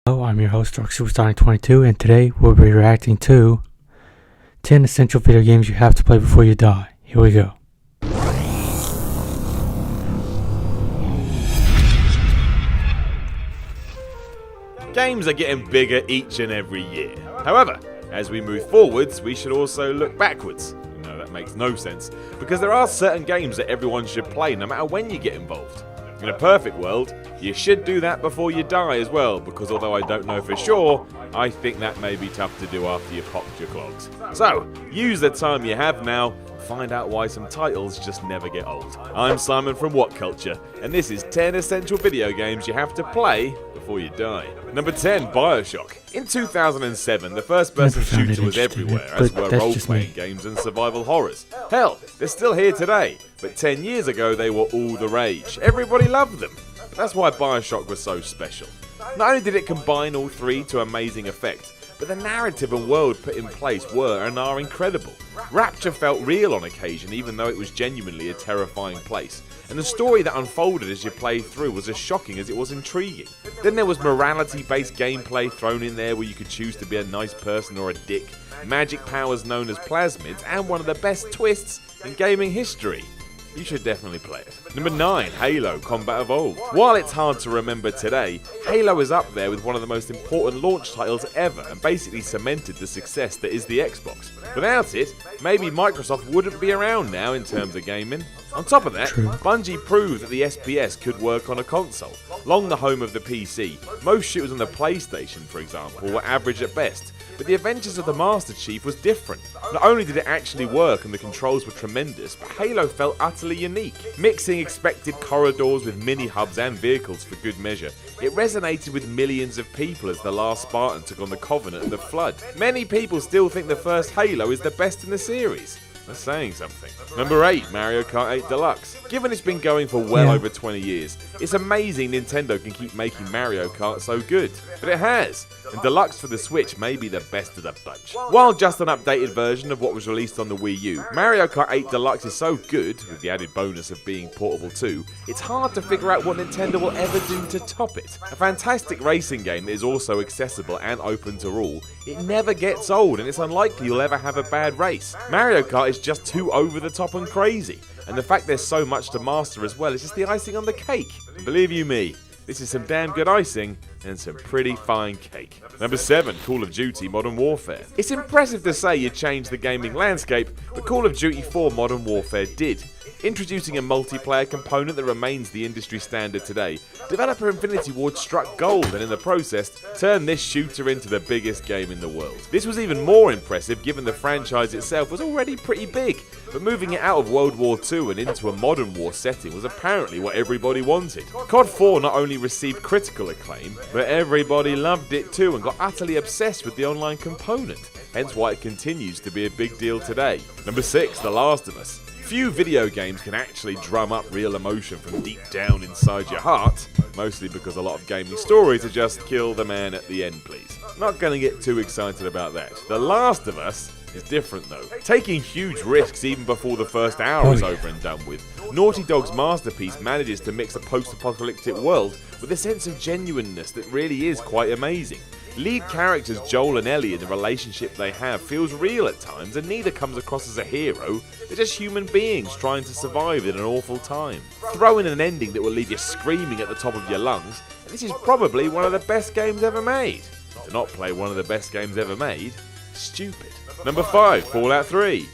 Hello, I'm your host, Dark Supersonic 22, and today we'll be reacting to 10 essential video games you have to play before you die. Here we go. Games are getting bigger each and every year. However, as we move forwards, we should also look backwards. No, that makes no sense, because there are certain games that everyone should play no matter when you get involved. In a perfect world, you should do that before you die as well, because although I don't know for sure, I think that may be tough to do after you popped your clogs. So, use the time you have now, find out why some titles just never get old. I'm Simon from What Culture, and this is 10 essential video games you have to play before you die. Number 10, Bioshock. In 2007, the first-person shooter was everywhere, as were role-playing games and survival horrors. Hell, they're still here today, but 10 years ago they were all the rage. Everybody loved them. But that's why Bioshock was so special. Not only did it combine all three to amazing effect, but the narrative and world put in place were and are incredible. Rapture felt real on occasion, even though it was genuinely a terrifying place. And the story that unfolded as you played through was as shocking as it was intriguing. Then there was morality-based gameplay thrown in there where you could choose to be a nice person or a dick, magic powers known as plasmids, and one of the best twists in gaming history. You should definitely play it. Number 9, Halo Combat Evolved. While it's hard to remember today, Halo is up there with one of the most important launch titles ever and basically cemented the success that is the Xbox. Without it, maybe Microsoft wouldn't be around now in terms of gaming. On top of that, Bungie proved that the SPS could work on a console, long the home of the PC. Most shooters on the PlayStation, for example, were average at best, but the Adventures of the Master Chief was different. Not only did it actually work and the controls were tremendous, but Halo felt utterly unique. Mixing expected corridors with mini-hubs and vehicles for good measure, it resonated with millions of people as the last Spartan took on the Covenant and the Flood. Many people still think the first Halo is the best in the series. That's saying something. Number 8, Mario Kart 8 Deluxe. Given it's been going for well over 20 years, it's amazing Nintendo can keep making Mario Kart so good. But it has, and Deluxe for the Switch may be the best of the bunch. While just an updated version of what was released on the Wii U, Mario Kart 8 Deluxe is so good, with the added bonus of being portable too, it's hard to figure out what Nintendo will ever do to top it. A fantastic racing game that is also accessible and open to all, it never gets old and it's unlikely you'll ever have a bad race. Mario Kart is just too over the top and crazy, and the fact there's so much to master as well is just the icing on the cake. And believe you me, this is some damn good icing and some pretty fine cake. Number 7, Call of Duty Modern Warfare. It's impressive to say you changed the gaming landscape, but Call of Duty 4 Modern Warfare did. Introducing a multiplayer component that remains the industry standard today, developer Infinity Ward struck gold and in the process turned this shooter into the biggest game in the world. This was even more impressive given the franchise itself was already pretty big, but moving it out of World War II and into a modern war setting was apparently what everybody wanted. COD 4 not only received critical acclaim, but everybody loved it too and got utterly obsessed with the online component, hence why it continues to be a big deal today. Number 6, The Last of Us. Few video games can actually drum up real emotion from deep down inside your heart, mostly because a lot of gaming stories are just kill the man at the end please. Not gonna get too excited about that. The Last of Us is different though. Taking huge risks even before the first hour is over and done with, Naughty Dog's masterpiece manages to mix a post-apocalyptic world with a sense of genuineness that really is quite amazing. Lead characters Joel and Ellie and the relationship they have feels real at times, and neither comes across as a hero, they're just human beings trying to survive in an awful time. Throw in an ending that will leave you screaming at the top of your lungs, and this is probably one of the best games ever made. To not play one of the best games ever made, stupid. Number 5, Fallout 3.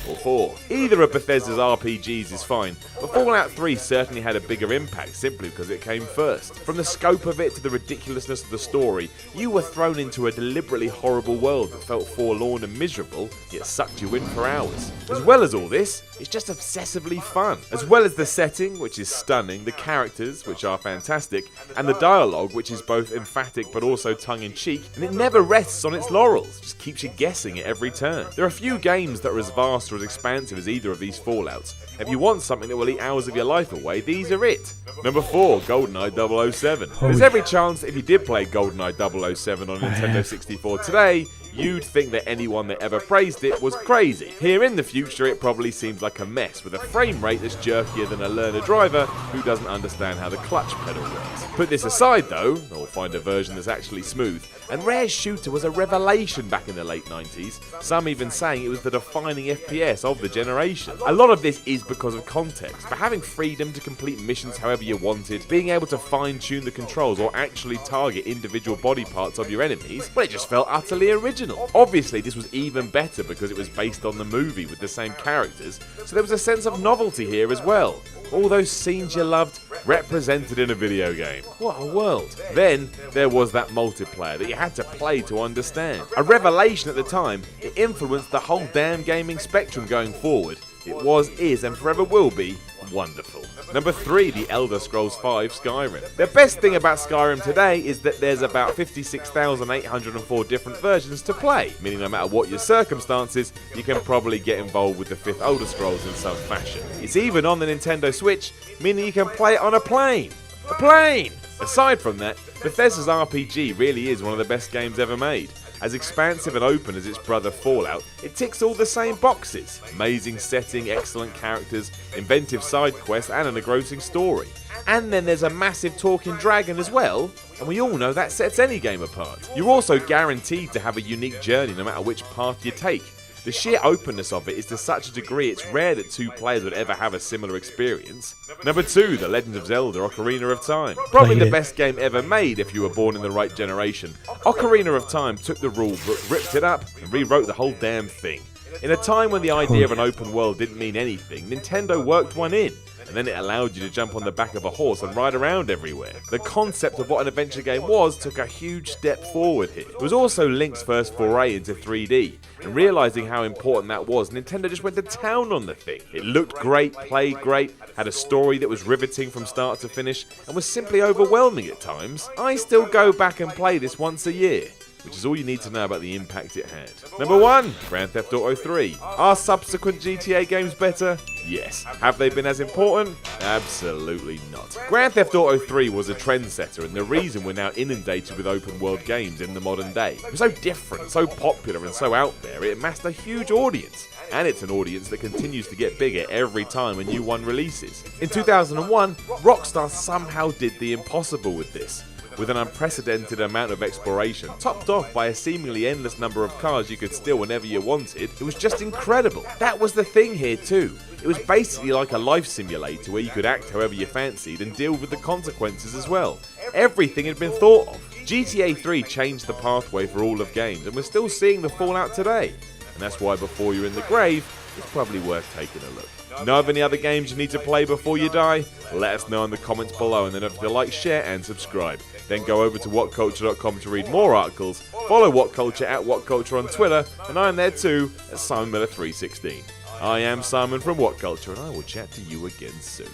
Or 4. Either of Bethesda's RPGs is fine, but Fallout 3 certainly had a bigger impact simply because it came first. From the scope of it to the ridiculousness of the story, you were thrown into a deliberately horrible world that felt forlorn and miserable, yet sucked you in for hours. As well as all this, it's just obsessively fun. As well as the setting, which is stunning, the characters, which are fantastic, and the dialogue, which is both emphatic but also tongue-in-cheek, and it never rests on its laurels, just keeps you guessing at every turn. There are few games that are as vast or as expansive as either of these Fallouts. If you want something that will eat hours of your life away, these are it. Number 4, GoldenEye 007. There's every chance that if you did play GoldenEye 007 on Nintendo 64 today, you'd think that anyone that ever praised it was crazy. Here in the future, it probably seems like a mess, with a frame rate that's jerkier than a learner driver who doesn't understand how the clutch pedal works. Put this aside though, or find a version that's actually smooth, and Rare's shooter was a revelation back in the late 90s, some even saying it was the defining FPS of the generation. A lot of this is because of context, but having freedom to complete missions however you wanted, being able to fine-tune the controls or actually target individual body parts of your enemies, well, it just felt utterly original. Obviously this was even better because it was based on the movie with the same characters, so there was a sense of novelty here as well. All those scenes you loved represented in a video game. What a world. Then there was that multiplayer that you had to play to understand. A revelation at the time, it influenced the whole damn gaming spectrum going forward. It was, is, and forever will be wonderful. Number 3, The Elder Scrolls V Skyrim. The best thing about Skyrim today is that there's about 56,804 different versions to play, meaning no matter what your circumstances, you can probably get involved with the 5th Elder Scrolls in some fashion. It's even on the Nintendo Switch, meaning you can play it on a plane. A plane! Aside from that, Bethesda's RPG really is one of the best games ever made. As expansive and open as its brother Fallout, it ticks all the same boxes. Amazing setting, excellent characters, inventive side quests, and an engrossing story. And then there's a massive talking dragon as well, and we all know that sets any game apart. You're also guaranteed to have a unique journey no matter which path you take. The sheer openness of it is to such a degree it's rare that 2 players would ever have a similar experience. Number 2, The Legend of Zelda Ocarina of Time. Probably the best game ever made if you were born in the right generation. Ocarina of Time took the rule book, ripped it up, and rewrote the whole damn thing. In a time when the idea of an open world didn't mean anything, Nintendo worked one in. And then it allowed you to jump on the back of a horse and ride around everywhere. The concept of what an adventure game was took a huge step forward here. It was also Link's first foray into 3D, and realising how important that was, Nintendo just went to town on the thing. It looked great, played great, had a story that was riveting from start to finish, and was simply overwhelming at times. I still go back and play this once a year, which is all you need to know about the impact it had. Number 1, Grand Theft Auto 3. Are subsequent GTA games better? Yes. Have they been as important? Absolutely not. Grand Theft Auto 3 was a trendsetter and the reason we're now inundated with open world games in the modern day. It was so different, so popular and so out there, it amassed a huge audience. And it's an audience that continues to get bigger every time a new one releases. In 2001, Rockstar somehow did the impossible with this. With an unprecedented amount of exploration, topped off by a seemingly endless number of cars you could steal whenever you wanted, it was just incredible. That was the thing here too. It was basically like a life simulator where you could act however you fancied and deal with the consequences as well. Everything had been thought of. GTA 3 changed the pathway for all of games, and we're still seeing the fallout today. And that's why before you're in the grave, it's probably worth taking a look. Know of any other games you need to play before you die? Let us know in the comments below, and then don't forget to like, share and subscribe. Then go over to whatculture.com to read more articles, follow WhatCulture at WhatCulture on Twitter, and I'm there too at Simon Miller 316. I am Simon from WhatCulture, and I will chat to you again soon.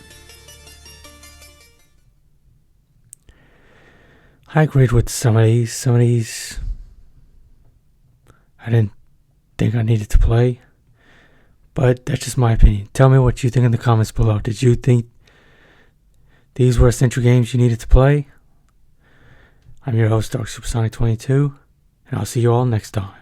I agreed with some of these. I didn't think I needed to play, but that's just my opinion. Tell me what you think in the comments below. Did you think these were essential games you needed to play? I'm your host, Dark Supersonic 22, and I'll see you all next time.